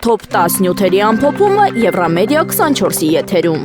Թոփ 10 նյութերի ամփոփումը Եվրամեդիա 24-ի եթերում։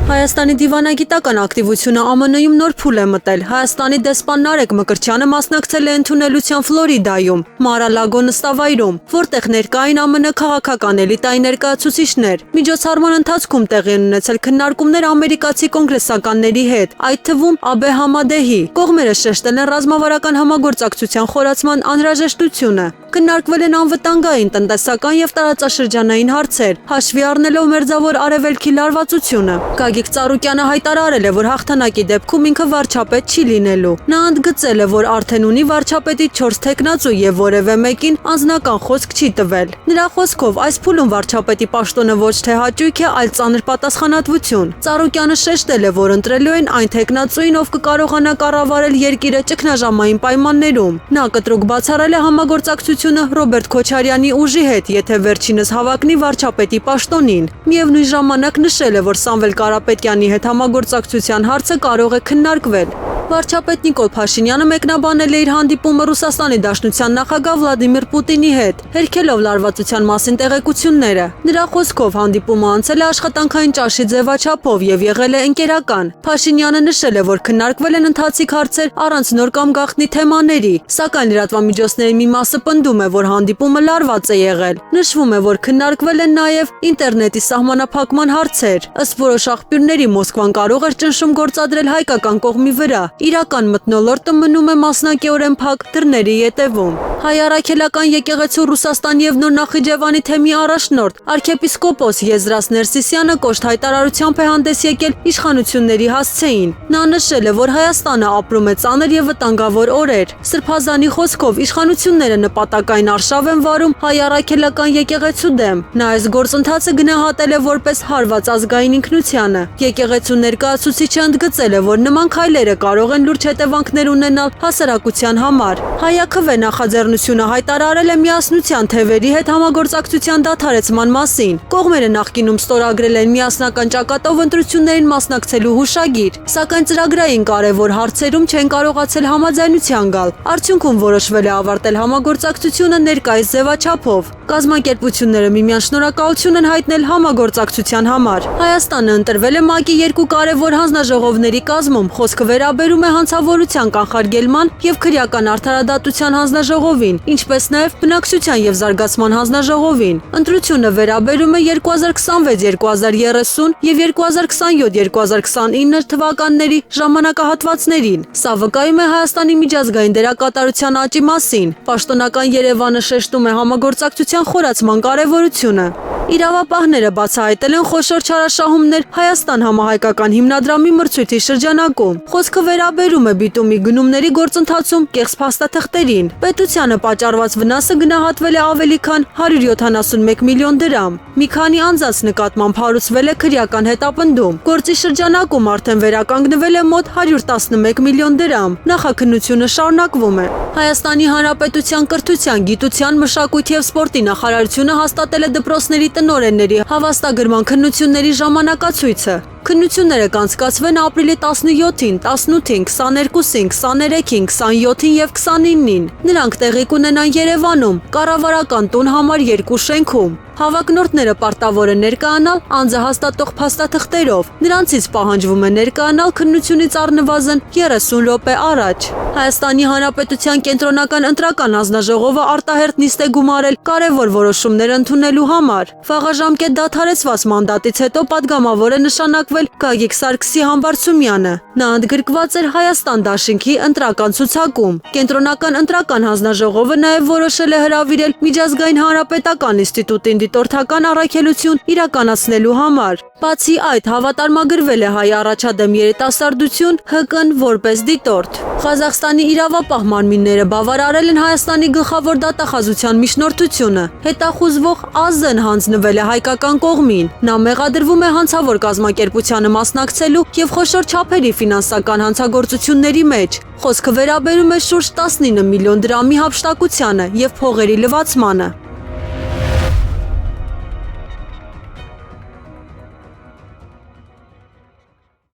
Հայաստանի դիվանագիտական ակտիվությունը ԱՄՆ-ում նոր փուլ է մտել։ Հայաստանի դեսպան Նարեկ Մկրտչյանը մասնակցել է ընդունելության Ֆլորիդայում, Մար-a-Լագո նստավայրում, որտեղ ներկա էին ԱՄՆ քաղաքական էլիտայի ներկայացուցիչներ։ Միջոցառման ընթացքում տեղի են ունեցել քննարկումներ ամերիկացի կոնգրեսականների հետ, այդ թվում Աբե Համադեհի։ Կողմերը շեշտել են ռազմավարական համագործակցության խորացման անհրաժեշտությունը։ Քննարկվել են անվտանգային, տնտեսական եւ տարածաշրջանային հարցեր, հաշվի առնելով Մերձավոր Արևելքի լարվածությունը։ Գագիկ Ծառուկյանը հայտարարել է, որ հաղթանակի դեպքում ինքը վարչապետ չի լինելու։ Նա ընդգծել է, որ արդեն ունի վարչապետի 4 թեկնածու եւ որևէ մեկին անձնական խոսք չի տվել։ Նրա խոսքով այս փուլում վարչապետի պաշտոնը ոչ թե հաճույք է, այլ ծանր պատասխանատվություն։ Ծառուկյանը շեշտել է, որ ընտրելու են այն թեկնածուին, ով կկարողանա կառավարել երկիրը ճգնաժամային պայմաններում։ Նա կտրուկ բացառել է համագործակցությունը Ռոբերտ Քոչարյանի ուժի հետ, եթե վերջինս հավակնի վարչապետի պաշտոնին։ Միևնույն ժամանակ նշել է, որ Սամվել Կարապետյանի հետ համագործակցության հարցը կարող է քննարկվել։ Վարչապետ Նիկոլ Փաշինյանը մեկնաբանել է իր հանդիպումը Ռուսաստանի Դաշնության նախագահ Վլադիմիր Պուտինի հետ, հերքելով լարվածության մասին տեղեկությունները։ Նրա խոսքով հանդիպումը անցել է աշխատանքային ճաշի ձևաչափով եւ եղել է ընկերական։ Փաշինյանը նշել է, որ քննարկվել են ընթացիկ հարցեր առանց նոր կամ գաղտնի թեմաների, սակայն լրատվամիջոցների մի մասը պնդում է, որ հանդիպումը լարված է եղել։ Նշվում է, որ քննարկվել են նաեւ ինտերնետի սահմանափակման հարցեր։ Ըստ որոշ աղբյուրների Մոսկվան կարող էր ճնշում գործադրել հայկական կողմի վրա։ Իրական մթնոլորտը մնում է մասնակիորեն փակ դռների ետևում։ Հայ առաքելական եկեղեցու Ռուսաստան եւ Նոր Նախիջևանի թեմի առաջնորդ arczepiskopos Եզրաս Ներսիսյանը կոշտ հայտարարությամբ է հանդես եկել իշխանությունների հասցեին։ Նա նշել է, որ Հայաստանը ապրում է ծանր եւ վտանգավոր օրեր։ Սրբազանի խոսքով իշխանությունները նպատակային արշավ են վարում հայ առաքելական եկեղեցու դեմ։ Նա այս գործընթացը գնահատել է որպես հարված ազգային ինքնությանը։ Եկեղեցու ներկայացուցիչը ընդգծել է, որ նման քայլերը կարող են լուրջ հետևանքներ ունենալ հասարակության համար։ Հայաքվե նախաձեռնությունը հայտարարել է միասնության թևերի հետ համագործակցության դադարեցման մասին։ Կողմերը նախկինում ստորագրել են միասնական ճակատով ընտրություններին մասնակցելու հուշագիր, սակայն ծրագրային կարևոր հարցերում չեն կարողացել համաձայնության գալ։ Արդյունքում որոշվել է ավարտել համագործակցությունը ներկայիս ձևաչափով։ Կազմակերպությունները միմյանց շնորհակալություն են հայտնել համագործակցության համար։ Հայաստանը ընտրվել է ՄԱԿ-ի 2 կարևոր հանձնաժողովների կազմում, խոսքը վերաբերում է հանցավորության կանխարգելման եւ քրեական արդարադատության հանձնաժողովին, ինչպես նաեւ բնակչության եւ զարգացման հանձնաժողովին։ Ընտրությունը վերաբերում է 2026-2030 եւ 2027-2029 թվականների ժամանակահատվածներին։ Սա վկայում է Հայաստանի միջազգային դերակատարության աճի մասին։ Պաշտոնական Երևանը շեշտում է համագործակցության խորացման կարևորությունը։ Իրավապահները բացահայտել են խոշոր չարաշահումներ Հայաստան համահայկական հիմնադրամի մրցույթի շրջանակում։ Խոսքը վերաբերում է բիտումի գնումների գործընթացում կեղծ փաստաթղթերին։ Պետությանը պատճառված վնասը գնահատվել է ավելի քան 171 միլիոն դրամ։ Մի քանի անձանց նկատմամբ հարուցվել է քրեական հետապնդում։ Գործի շրջանակում արդեն վերականգնվել է մոտ 111 միլիոն դրամ։ Նախաքննությունը շարունակվում է։ Հայաստանի Հանրապետության կրթության, գիտության, մշակույթի եւ սպորտի նախարարությունը հաստատել է դպրոցների տնօրենների հավաստագրման քննությունների ժամանակացույցը։ Քննությունները կանցկացվեն ապրիլի 17-ին, 18-ին, 22-ին, 23-ին, 27-ին եւ 29-ին։ Նրանք տեղի կունենան Երևանում, Կառավարական տուն համար 2 շենքում։ Հավակնորդները պարտավոր են ներկայանալ անձը հաստատող փաստաթղթերով։ Նրանցից պահանջվում է ներկայանալ քննությունից առնվազն 30 րոպե առաջ։ Հայաստանի Հանրապետության կենտրոնական ընտրական հանձնաժողովը արտահերթ նիստ է գումարել կարևոր որոշումներ ընդունելու համար։ Խաղաժամկետ դադարեցված մանդատից հետո պատգամավոր է նշանակվել Գագիկ Սարգսի Համբարձումյանը։ Նա ընդգրկված էր Հայաստան դաշինքի ընտրական ցուցակում։ Կենտրոնական ընտրական հանձնաժողովը նաև որոշել է հրավիրել Միջազգային հանրապետական ինստիտուտին դիտորդական առաքելություն իրականացնելու համար։ Բացի այդ, հավատարմագրվել է հայ առաջադեմ երիտասարդություն ՀԿ-ն որպես դիտորդ։ Ղազախստանի իրավապահ մարմինները բավարարել են Հայաստանի գլխավոր դատախազության միջնորդությունը։ Հետախուզվող ԱԶ-ն հանձնվել է հայկական կողմին։ Նա մեղադրվում է հանցավոր կազմակերպությանը մասնակցելու եւ խոշոր չափերի ֆինանսական հանցագործությունների մեջ։ Խոսքը վերաբերում է շուրջ 19 միլիոն դրամի հափշտակությանը եւ փողերի լվացմանը։